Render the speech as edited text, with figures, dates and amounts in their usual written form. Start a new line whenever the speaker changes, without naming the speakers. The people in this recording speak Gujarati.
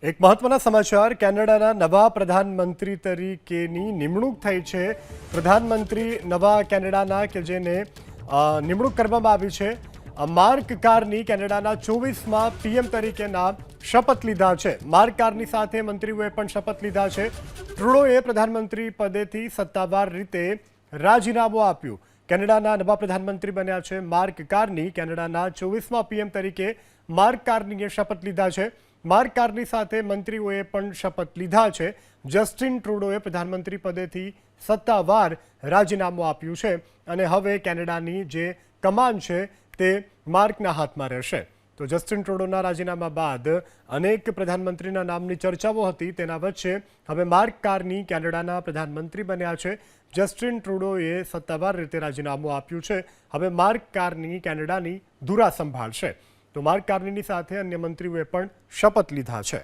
એક મહત્વના સમાચાર કેનેડાના નવા પ્રધાનમંત્રી તરીકેની નિમણૂક થઈ છે। પ્રધાનમંત્રી નવા કેનેડાના કે જેને નિમણૂક કરવામાં આવી છે માર્ક કાર્ની કેનેડાના 24માં પીએમ તરીકેના શપથ લીધા છે। માર્ક કાર્ની સાથે મંત્રીઓએ પણ શપથ લીધા છે। ટ્રુડોએ પ્રધાનમંત્રી પદેથી સત્તાવાર રીતે રાજીનામું આપ્યું। કેનેડાના નવા પ્રધાનમંત્રી બન્યા છે માર્ક કાર્ની। કેનેડાના 24માં પીએમ તરીકે માર્ક કાર્નીએ શપથ લીધા છે। માર્ક કાર્ની સાથે મંત્રીઓએ પણ શપથ લીધા છે। જસ્ટિન ટ્રુડોએ પ્રધાનમંત્રી પદેથી સત્તાવાર રાજીનામું આપ્યું છે અને હવે કેનેડાની જે કમાન છે તે માર્કના હાથમાં રહેશે। તો જસ્ટિન ટ્રુડોના રાજીનામા બાદ અનેક પ્રધાનમંત્રીના નામની ચર્ચાઓ હતી, તેના વચ્ચે હવે માર્ક કાર્ની કેનેડાના પ્રધાનમંત્રી બન્યા છે। જસ્ટિન ટ્રુડોએ સત્તાવાર રીતે રાજીનામું આપ્યું છે। હવે માર્ક કાર્ની કેનેડાની ધુરા સંભાળશે। તો માર્ક કાર્નીની સાથે અન્ય મંત્રીઓએ પણ શપથ લીધા છે।